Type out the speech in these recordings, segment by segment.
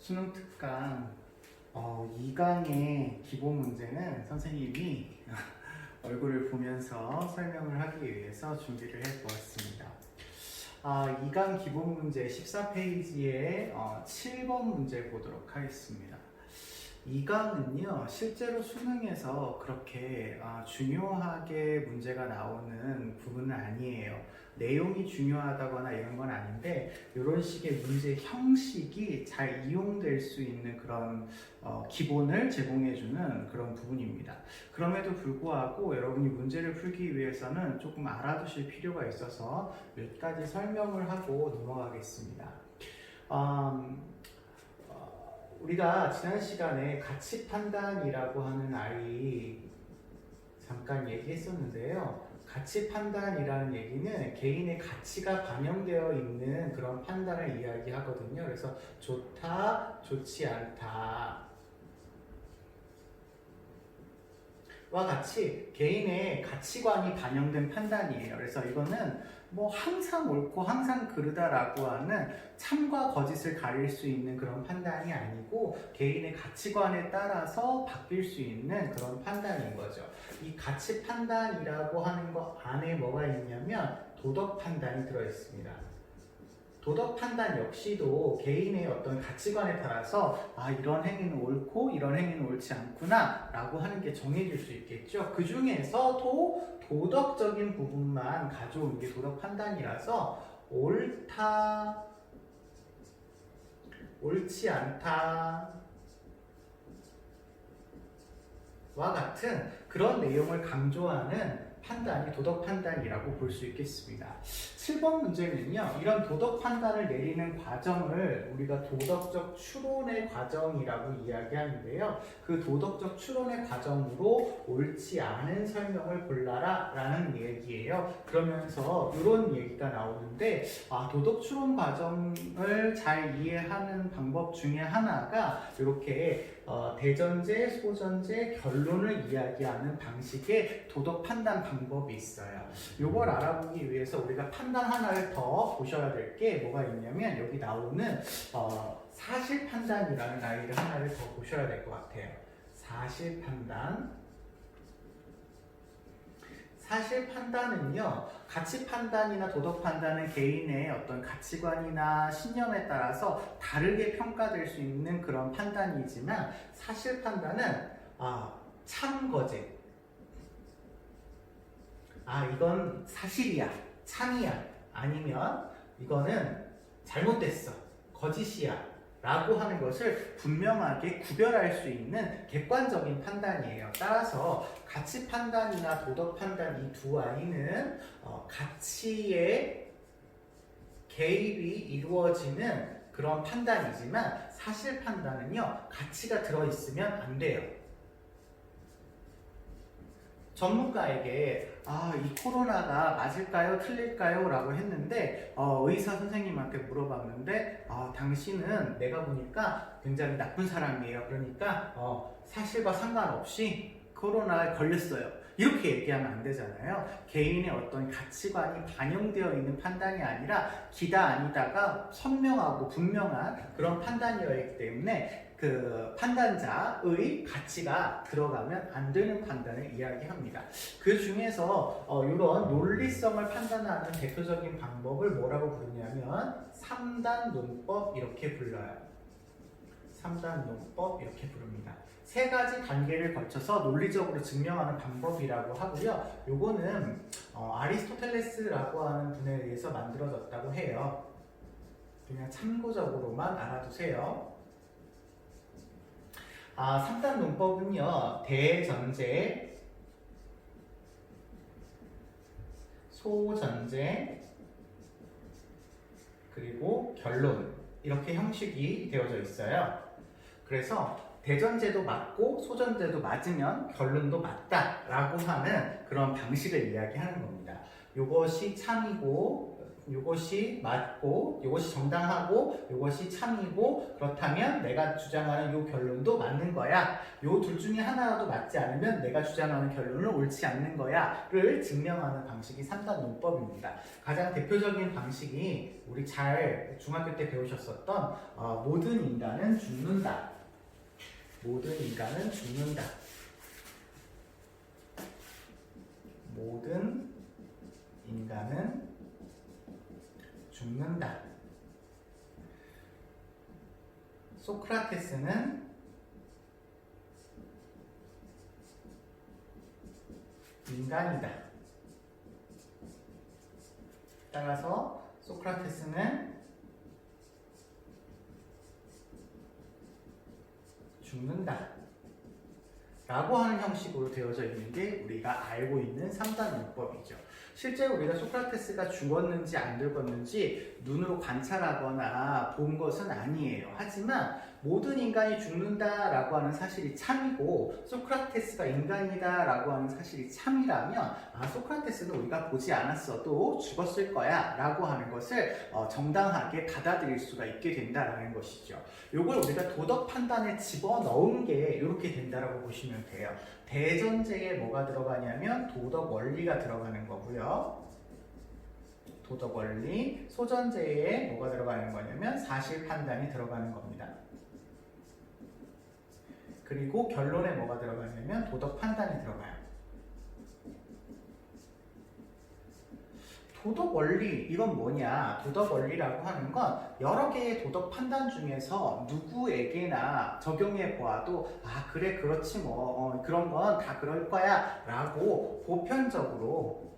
수능 특강 2강의 기본 문제는 선생님이 얼굴을 보면서 설명을 하기 위해서 준비를 해보았습니다. 2강 기본 문제 14페이지에 7번 문제 보도록 하겠습니다. 2강은요, 실제로 수능에서 그렇게 중요하게 문제가 나오는 부분은 아니에요. 내용이 중요하다거나 이런 건 아닌데, 이런 식의 문제 형식이 잘 이용될 수 있는 그런 기본을 제공해주는 그런 부분입니다. 그럼에도 불구하고 여러분이 문제를 풀기 위해서는 조금 알아두실 필요가 있어서 몇 가지 설명을 하고 넘어가겠습니다. 우리가 지난 시간에 가치 판단이라고 하는 아이 잠깐 얘기했었는데요. 가치 판단이라는 얘기는 개인의 가치가 반영되어 있는 그런 판단을 이야기하거든요. 그래서 좋다, 좋지 않다 와 같이 개인의 가치관이 반영된 판단이에요. 그래서 이거는 뭐 항상 옳고 항상 그르다라고 하는 참과 거짓을 가릴 수 있는 그런 판단이 아니고 개인의 가치관에 따라서 바뀔 수 있는 그런 판단인 거죠. 이 가치 판단이라고 하는 것 안에 뭐가 있냐면 도덕 판단이 들어있습니다. 도덕 판단 역시도 개인의 어떤 가치관에 따라서 이런 행위는 옳고 이런 행위는 옳지 않구나 라고 하는 게 정해질 수 있겠죠. 그 중에서도 도덕적인 부분만 가져온 게 도덕 판단이라서 옳다, 옳지 않다 와 같은 그런 내용을 강조하는 판단이 도덕 판단이라고 볼 수 있겠습니다. 7번 문제는요, 이런 도덕 판단을 내리는 과정을 우리가 도덕적 추론의 과정이라고 이야기하는데요. 그 도덕적 추론의 과정으로 옳지 않은 설명을 골라라 라는 얘기예요. 그러면서 이런 얘기가 나오는데, 도덕 추론 과정을 잘 이해하는 방법 중에 하나가 이렇게 대전제, 소전제, 결론을 이야기하는 방식의 도덕 판단 방법이 있어요. 이걸 알아보기 위해서 우리가 판단 하나를 더 보셔야 될 게 뭐가 있냐면, 여기 나오는 사실 판단이라는 아이를 하나를 더 보셔야 될 것 같아요. 사실 판단. 사실 판단은요, 가치 판단이나 도덕 판단은 개인의 어떤 가치관이나 신념에 따라서 다르게 평가될 수 있는 그런 판단이지만, 사실 판단은 참거짓, 이건 사실이야, 참이야, 아니면 이거는 잘못됐어, 거짓이야 라고 하는 것을 분명하게 구별할 수 있는 객관적인 판단이에요. 따라서 가치 판단이나 도덕 판단 이 두 아이는 가치의 개입이 이루어지는 그런 판단이지만, 사실 판단은요, 가치가 들어있으면 안 돼요. 전문가에게 이 코로나가 맞을까요? 틀릴까요? 라고 했는데 의사 선생님한테 물어봤는데 당신은 내가 보니까 굉장히 나쁜 사람이에요. 그러니까 사실과 상관없이 코로나에 걸렸어요. 이렇게 얘기하면 안 되잖아요. 개인의 어떤 가치관이 반영되어 있는 판단이 아니라 기다 아니다가 선명하고 분명한 그런 판단이었기 때문에 그 판단자의 가치가 들어가면 안 되는 판단을 이야기합니다. 그 중에서 이런 논리성을 판단하는 대표적인 방법을 뭐라고 부르냐면 3단 논법 이렇게 불러요. 3단 논법 이렇게 부릅니다. 세 가지 단계를 거쳐서 논리적으로 증명하는 방법이라고 하고요. 요거는 아리스토텔레스라고 하는 분에 의해서 만들어졌다고 해요. 그냥 참고적으로만 알아두세요. 3단 논법은요, 대전제, 소전제, 그리고 결론, 이렇게 형식이 되어져 있어요. 그래서 대전제도 맞고 소전제도 맞으면 결론도 맞다라고 하는 그런 방식을 이야기하는 겁니다. 이것이 참이고 요것이 맞고 요것이 정당하고 요것이 참이고 그렇다면 내가 주장하는 요 결론도 맞는 거야. 요 둘 중에 하나라도 맞지 않으면 내가 주장하는 결론은 옳지 않는 거야를 증명하는 방식이 3단 논법입니다. 가장 대표적인 방식이 우리 잘 중학교 때 배우셨었던 모든 인간은 죽는다. 모든 인간은 죽는다. 모든 인간은 죽는다. 소크라테스는 인간이다. 따라서 소크라테스는 죽는다. 라고 하는 형식으로 되어져 있는 게 우리가 알고 있는 3단 문법이죠. 실제로 우리가 소크라테스가 죽었는지 안 죽었는지 눈으로 관찰하거나 본 것은 아니에요. 하지만 모든 인간이 죽는다라고 하는 사실이 참이고 소크라테스가 인간이다라고 하는 사실이 참이라면 소크라테스는 우리가 보지 않았어도 죽었을 거야 라고 하는 것을 정당하게 받아들일 수가 있게 된다라는 것이죠. 이걸 우리가 도덕 판단에 집어넣은 게 이렇게 된다라고 보시면 돼요. 대전제에 뭐가 들어가냐면 도덕 원리가 들어가는 거고요. 도덕 원리, 소전제에 뭐가 들어가는 거냐면 사실 판단이 들어가는 겁니다. 그리고 결론에 뭐가 들어가냐면 도덕 판단이 들어가요. 도덕 원리, 이건 뭐냐? 도덕 원리라고 하는 건 여러 개의 도덕 판단 중에서 누구에게나 적용해 보아도 그래 그렇지 뭐 그런 건 다 그럴 거야 라고 보편적으로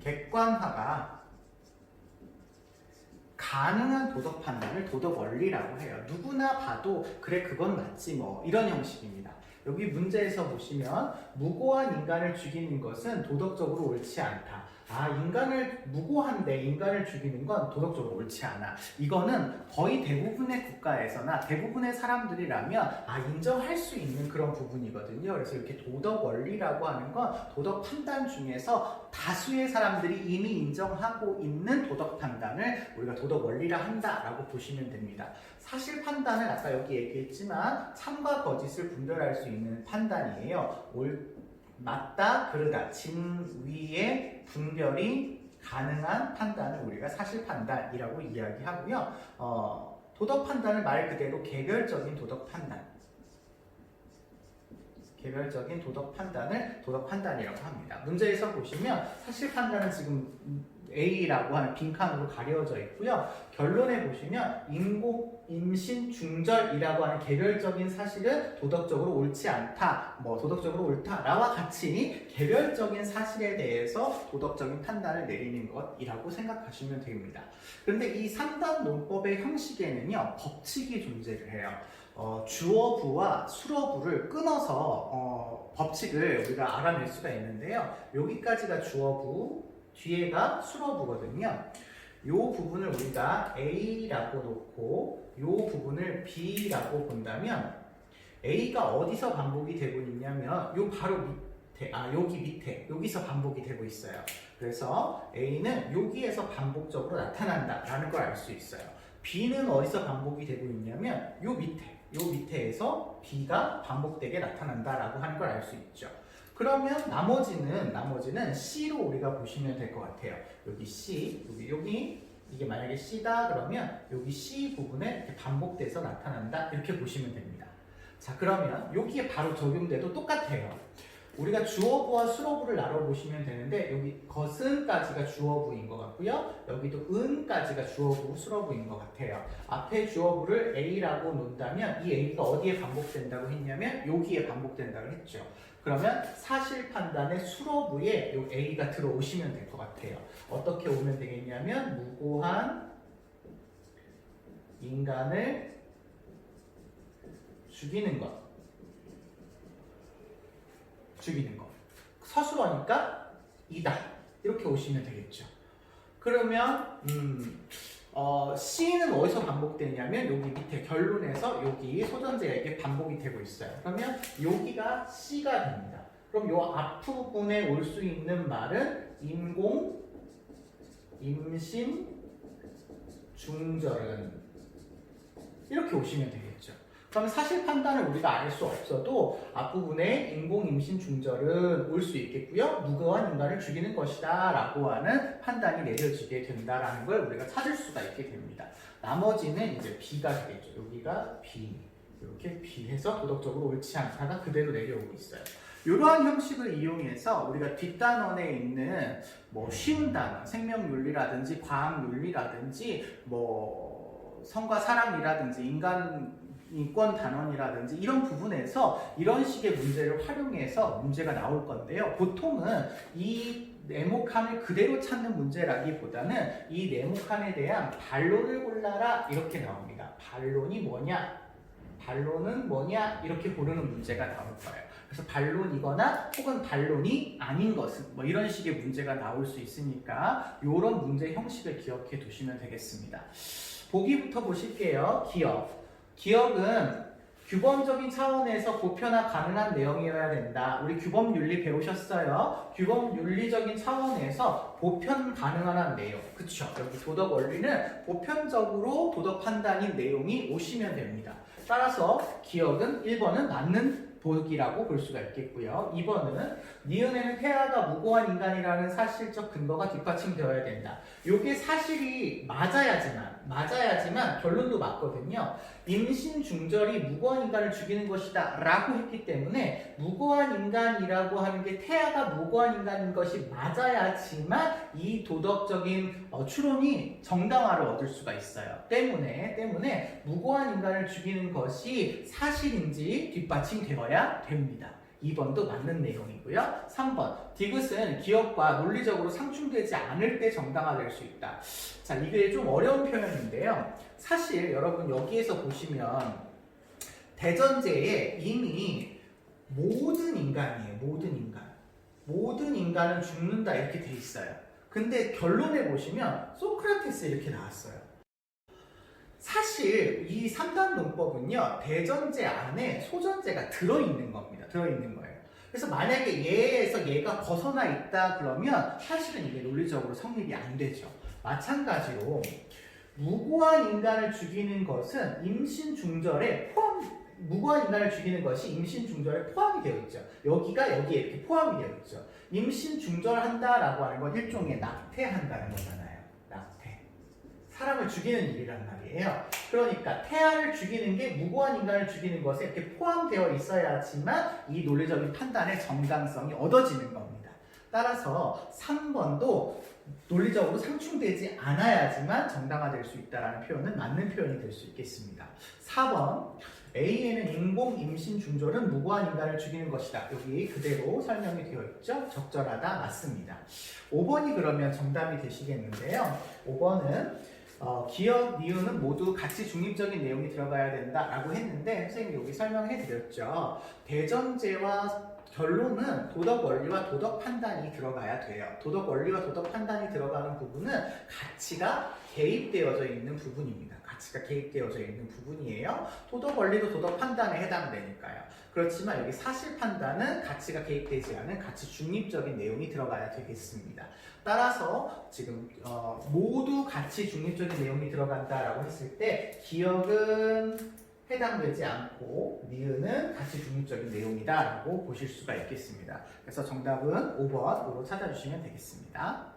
객관화가 가능한 도덕 판단을 도덕 원리라고 해요. 누구나 봐도 그래 그건 맞지 뭐 이런 형식입니다. 여기 문제에서 보시면 무고한 인간을 죽이는 것은 도덕적으로 옳지 않다. 인간을 무고한데 인간을 죽이는 건 도덕적으로 옳지 않아. 이거는 거의 대부분의 국가에서나 대부분의 사람들이라면 인정할 수 있는 그런 부분이거든요. 그래서 이렇게 도덕 원리라고 하는 건 도덕 판단 중에서 다수의 사람들이 이미 인정하고 있는 도덕 판단을 우리가 도덕 원리라 한다라고 보시면 됩니다. 사실 판단은 아까 여기 얘기했지만 참과 거짓을 분별할 수 있는 판단이에요. 맞다, 그르다, 진위의 분별이 가능한 판단을 우리가 사실 판단이라고 이야기하고요. 도덕 판단은 말 그대로 개별적인 도덕 판단. 개별적인 도덕 판단을 도덕 판단이라고 합니다. 문제에서 보시면 사실 판단은 지금 A라고 하는 빈칸으로 가려져 있고요. 결론에 보시면 인공, 임신, 중절이라고 하는 개별적인 사실은 도덕적으로 옳지 않다, 도덕적으로 옳다라와 같이 개별적인 사실에 대해서 도덕적인 판단을 내리는 것이라고 생각하시면 됩니다. 그런데 이 3단 논법의 형식에는요, 법칙이 존재를 해요. 주어부와 수어부를 끊어서 법칙을 우리가 알아낼 수가 있는데요. 여기까지가 주어부, 뒤에가 수어부거든요. 이 부분을 우리가 A라고 놓고 이 부분을 B라고 본다면 A가 어디서 반복이 되고 있냐면 요 바로 밑에, 여기 밑에, 여기서 반복이 되고 있어요. 그래서 A는 여기에서 반복적으로 나타난다라는 걸 알 수 있어요. B는 어디서 반복이 되고 있냐면 요 밑에에서 B가 반복되게 나타난다라고 하는 걸 알 수 있죠. 그러면 나머지는 C로 우리가 보시면 될 것 같아요. 여기 C, 여기 이게 만약에 C다 그러면 여기 C 부분에 이렇게 반복돼서 나타난다 이렇게 보시면 됩니다. 자, 그러면 여기에 바로 적용돼도 똑같아요. 우리가 주어부와 수어부를 나눠보시면 되는데 여기 것은까지가 주어부인 것 같고요. 여기도 은까지가 주어부, 수어부인 것 같아요. 앞에 주어부를 A라고 놓는다면 이 A가 어디에 반복된다고 했냐면 여기에 반복된다고 했죠. 그러면 사실 판단의 수어부에 이 A가 들어오시면 될 것 같아요. 어떻게 오면 되겠냐면 무고한 인간을 죽이는 것. 서술어니까 이다. 이렇게 오시면 되겠죠. 그러면 C는 어디서 반복되냐면 여기 밑에 결론에서 여기 소전제에게 반복이 되고 있어요. 그러면 여기가 C가 됩니다. 그럼 이 앞부분에 올 수 있는 말은 인공, 임신 중절은 이렇게 오시면 되겠죠. 그럼 사실 판단을 우리가 알 수 없어도 앞부분에 인공 임신 중절은 올 수 있겠고요. 무고한 인간을 죽이는 것이다 라고 하는 판단이 내려지게 된다라는 걸 우리가 찾을 수가 있게 됩니다. 나머지는 이제 B가 되겠죠. 여기가 B, 이렇게 B 해서 도덕적으로 옳지 않다가 그대로 내려오고 있어요. 이러한 형식을 이용해서 우리가 뒷단원에 있는 뭐 쉬운 단원, 생명윤리라든지 과학윤리라든지 뭐 성과 사랑이라든지 인권 단원이라든지 이런 부분에서 이런 식의 문제를 활용해서 문제가 나올 건데요. 보통은 이 네모칸을 그대로 찾는 문제라기보다는 이 네모칸에 대한 반론을 골라라 이렇게 나옵니다. 반론이 뭐냐? 반론은 뭐냐? 이렇게 고르는 문제가 나올 거예요. 그래서 반론이거나 혹은 반론이 아닌 것은 뭐 이런 식의 문제가 나올 수 있으니까 이런 문제 형식을 기억해 두시면 되겠습니다. 보기부터 보실게요. 기억은 규범적인 차원에서 보편화 가능한 내용이어야 된다. 우리 규범윤리 배우셨어요. 규범윤리적인 차원에서 보편 가능한 내용. 그쵸? 여기 도덕 원리는 보편적으로 도덕 판단인 내용이 오시면 됩니다. 따라서 기억은 1번은 맞는 보기라고 볼 수가 있겠고요. 2번은 니은에는 태아가 무고한 인간이라는 사실적 근거가 뒷받침되어야 된다. 이게 사실이 맞아야지만 결론도 맞거든요. 임신 중절이 무고한 인간을 죽이는 것이다 라고 했기 때문에 무고한 인간이라고 하는 게 태아가 무고한 인간인 것이 맞아야지만 이 도덕적인 추론이 정당화를 얻을 수가 있어요. 때문에 무고한 인간을 죽이는 것이 사실인지 뒷받침되어야 됩니다. 2번도 맞는 내용이고요. 3번 디귿은 기억과 논리적으로 상충되지 않을 때 정당화될 수 있다. 자, 이게 좀 어려운 표현인데요. 사실 여러분 여기에서 보시면 대전제에 이미 모든 인간이에요. 모든 인간은 죽는다 이렇게 돼 있어요. 근데 결론에 보시면 소크라테스 이렇게 나왔어요. 사실 이 3단 논법은요. 대전제 안에 소전제가 들어있는 겁니다. 들어있는 거예요. 그래서 만약에 얘에서 얘가 벗어나 있다 그러면 사실은 이게 논리적으로 성립이 안 되죠. 마찬가지로 무고한 인간을 죽이는 것은 임신 중절에 무고한 인간을 죽이는 것이 임신 중절에 포함이 되어 있죠. 여기가 여기에 이렇게 포함이 되어 있죠. 임신 중절한다라고 하는 건 일종의 낙태한다는 거잖아요. 낙태. 사람을 죽이는 일이란 말이에요. 그러니까 태아를 죽이는 게 무고한 인간을 죽이는 것에 이렇게 포함되어 있어야지만 이 논리적인 판단의 정당성이 얻어지는 겁니다. 따라서 3번도 논리적으로 상충되지 않아야지만 정당화될 수 있다는 표현은 맞는 표현이 될 수 있겠습니다. 4번 A에는 인공 임신 중절은 무고한 인간을 죽이는 것이다. 여기 그대로 설명이 되어 있죠. 적절하다. 맞습니다. 5번이 그러면 정답이 되시겠는데요. 5번은 기억, 니은은 모두 같이 중립적인 내용이 들어가야 된다라고 했는데 선생님이 여기 설명해 드렸죠. 대전제와 결론은 도덕 원리와 도덕 판단이 들어가야 돼요. 도덕 원리와 도덕 판단이 들어가는 부분은 가치가 개입되어져 있는 부분입니다. 가치가 개입되어져 있는 부분이에요. 도덕 원리도 도덕 판단에 해당되니까요. 그렇지만 여기 사실 판단은 가치가 개입되지 않은 가치 중립적인 내용이 들어가야 되겠습니다. 따라서 지금 모두 가치 중립적인 내용이 들어간다라고 했을 때 기억은 해당되지 않고 니은은 가치 중립적인 내용이다라고 보실 수가 있겠습니다. 그래서 정답은 5번으로 찾아주시면 되겠습니다.